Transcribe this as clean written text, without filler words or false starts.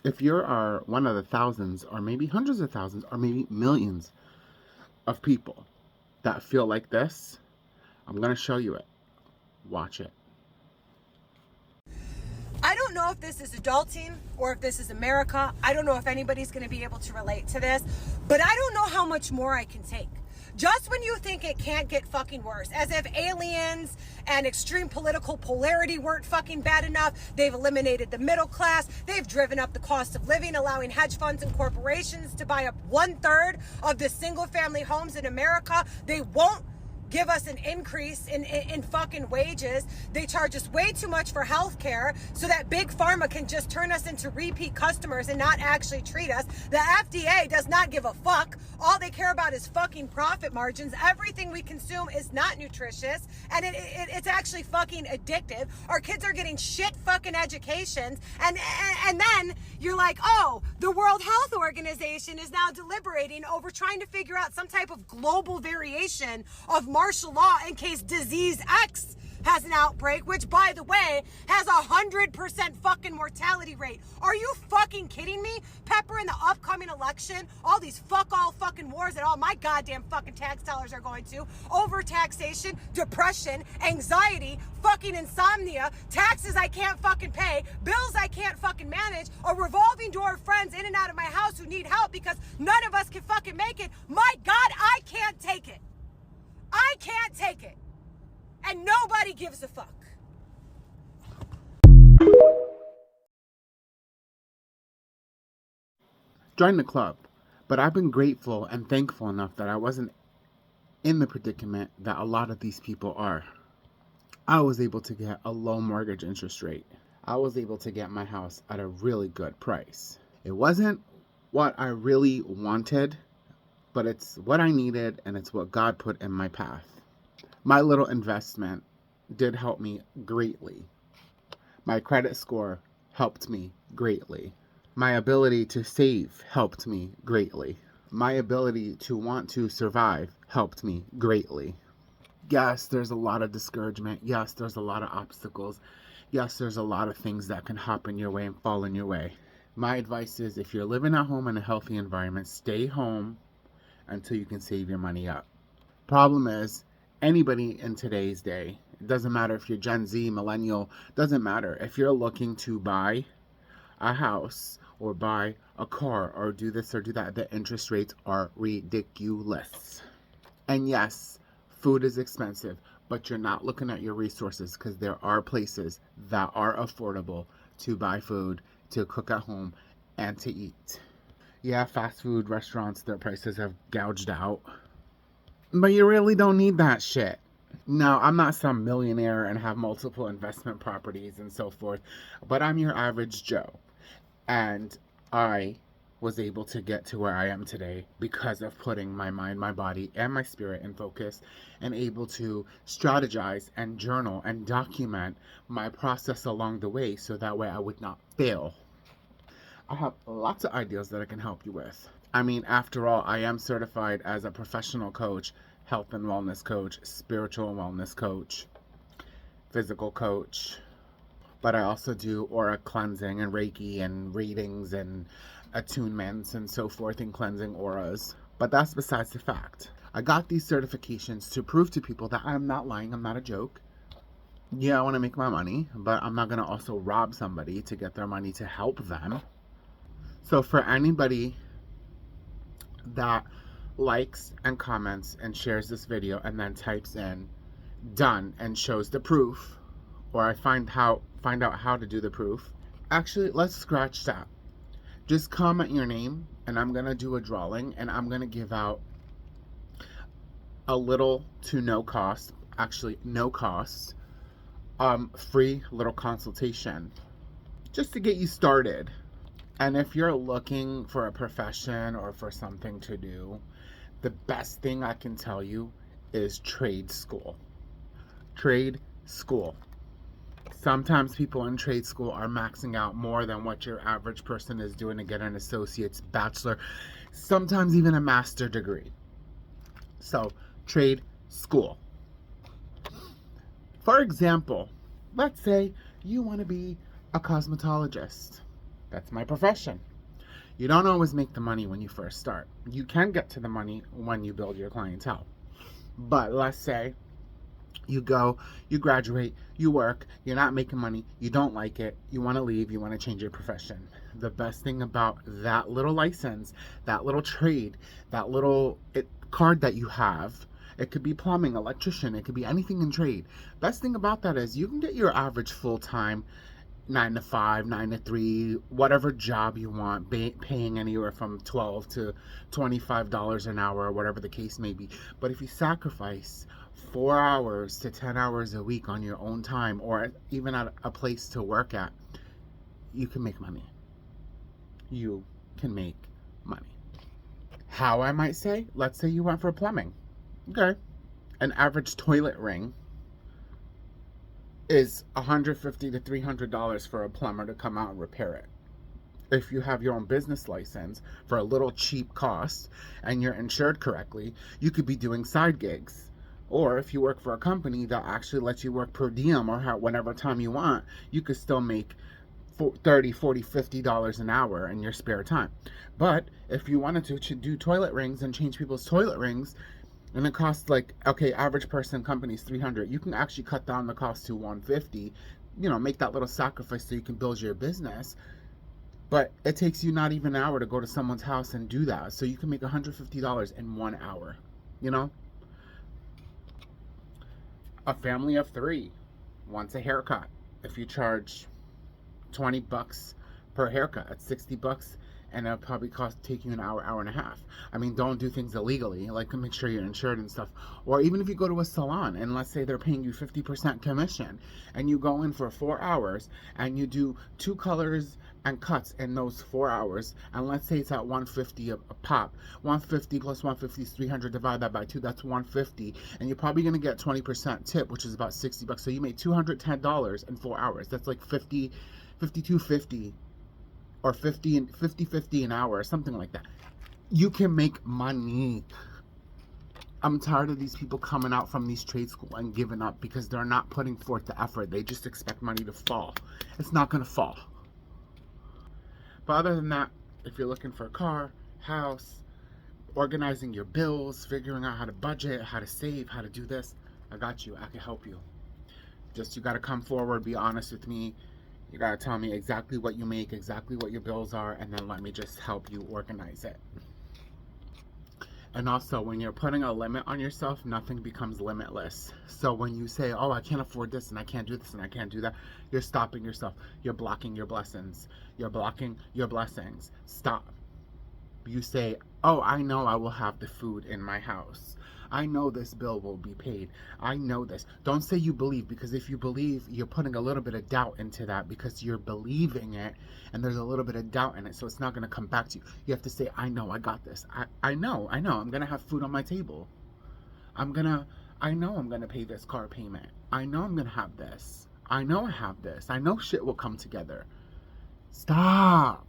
If you are one of the thousands, or maybe hundreds of thousands, or maybe millions of people that feel like this, I'm going to show you it. Watch it. I don't know if this is adulting or if this is America. I don't know if anybody's going to be able to relate to this, but I don't know how much more I can take. Just when you think it can't get fucking worse, as if aliens and extreme political polarity weren't fucking bad enough, they've eliminated the middle class, they've driven up the cost of living, allowing hedge funds and corporations to buy up 1/3 of the single family homes in America. They won't give us an increase in fucking wages. They charge us way too much for healthcare so that big pharma can just turn us into repeat customers and not actually treat us. The FDA does not give a fuck. All they care about is fucking profit margins. Everything we consume is not nutritious, and it's actually fucking addictive. Our kids are getting shit fucking educations, and then you're like, oh, the World Health Organization is now deliberating over trying to figure out some type of global variation of martial law in case disease X has an outbreak, which, by the way, has 100% fucking mortality rate. Are you fucking kidding me? Pepper, in the upcoming election, all these fuck all fucking wars that all my goddamn fucking tax dollars are going to, overtaxation, depression, anxiety, fucking insomnia, taxes I can't fucking pay, bills I can't fucking manage, a revolving door of friends in and out of my house who need help because none of us can fucking make it. My God, I can't take it. I can't take it. And nobody gives a fuck. Join the club. But I've been grateful and thankful enough that I wasn't in the predicament that a lot of these people are. I was able to get a low mortgage interest rate. I was able to get my house at a really good price. It wasn't what I really wanted, but it's what I needed, and it's what God put in my path. My little investment did help me greatly. My credit score helped me greatly. My ability to save helped me greatly. My ability to want to survive helped me greatly. Yes, there's a lot of discouragement. Yes, there's a lot of obstacles. Yes, there's a lot of things that can happen your way and fall in your way. My advice is, if you're living at home in a healthy environment, stay home until you can save your money up. Problem is, anybody in today's day, it doesn't matter if you're Gen Z, millennial, doesn't matter. If you're looking to buy a house or buy a car or do this or do that, the interest rates are ridiculous. And yes, food is expensive, but you're not looking at your resources, because there are places that are affordable to buy food, to cook at home, and to eat. Yeah, fast food restaurants, their prices have gouged out. But you really don't need that shit. Now, I'm not some millionaire and have multiple investment properties and so forth, but I'm your average Joe. And I was able to get to where I am today because of putting my mind, my body, and my spirit in focus, and able to strategize and journal and document my process along the way so that way I would not fail. I have lots of ideas that I can help you with. I mean, after all, I am certified as a professional coach, health and wellness coach, spiritual wellness coach, physical coach. But I also do aura cleansing and Reiki and readings and attunements and so forth, and cleansing auras. But that's besides the fact. I got these certifications to prove to people that I'm not lying, I'm not a joke. Yeah, I want to make my money, but I'm not going to also rob somebody to get their money to help them. So for anybody that likes and comments and shares this video and then types in done and shows the proof, or I find out how to do the proof, actually, let's scratch that. Just comment your name and I'm gonna do a drawing, and I'm gonna give out a little to no cost, actually no cost, free little consultation just to get you started. And if you're looking for a profession or for something to do, the best thing I can tell you is trade school. Trade school. Sometimes people in trade school are maxing out more than what your average person is doing to get an associate's, bachelor, sometimes even a master degree. So, trade school. For example, let's say you want to be a cosmetologist. That's my profession. You don't always make the money when you first start. You can get to the money when you build your clientele. But let's say you go, you graduate, you work, you're not making money, you don't like it, you want to leave, you want to change your profession. The best thing about that little license, that little trade, that little card that you have, it could be plumbing, electrician, it could be anything in trade. Best thing about that is you can get your average full-time 9 to 5, 9 to 3, whatever job you want, paying anywhere from $12 to $25 an hour, or whatever the case may be. But if you sacrifice 4 hours to 10 hours a week on your own time, or even at a place to work at, you can make money. You can make money. How, I might say? Let's say you went for plumbing. Okay. An average toilet ring is $150 to $300 for a plumber to come out and repair it. If you have your own business license for a little cheap cost and you're insured correctly, you could be doing side gigs. Or if you work for a company that actually lets you work per diem or whenever time you want, you could still make $30, $40, $50 an hour in your spare time. But if you wanted to do toilet rings and change people's toilet rings, and it costs average person company's $300, you can actually cut down the cost to $150, make that little sacrifice so you can build your business. But it takes you not even an hour to go to someone's house and do that. So you can make $150 in 1 hour, A family of 3 wants a haircut. If you charge $20 per haircut, that's $60, and it'll probably take you an hour, hour and a half. I mean, don't do things illegally, make sure you're insured and stuff. Or even if you go to a salon and let's say they're paying you 50% commission and you go in for 4 hours and you do 2 colors and cuts in those 4 hours, and let's say it's at $150 a pop. 150 plus 150 is 300, divide that by 2, that's 150, and you're probably going to get 20% tip, which is about $60. So you made $210 in 4 hours. That's like $52.50 or $50 an hour, or something like that. You can make money. I'm tired of these people coming out from these trade school and giving up because they're not putting forth the effort. They just expect money to fall. It's not going to fall. But other than that, if you're looking for a car, house, organizing your bills, figuring out how to budget, how to save, how to do this, I got you. I can help you. Just you got to come forward, be honest with me. You gotta tell me exactly what you make, exactly what your bills are, and then let me just help you organize it. And also, when you're putting a limit on yourself, nothing becomes limitless. So when you say, oh, I can't afford this, and I can't do this, and I can't do that, you're stopping yourself. You're blocking your blessings. You're blocking your blessings. Stop. You say, oh, I know I will have the food in my house. I know this bill will be paid. I know this. Don't say you believe, because if you believe, you're putting a little bit of doubt into that because you're believing it and there's a little bit of doubt in it, so it's not going to come back to you. You have to say, I know, I got this. I know. I'm going to have food on my table. I know I'm going to pay this car payment. I know I'm going to have this. I know I have this. I know shit will come together. Stop.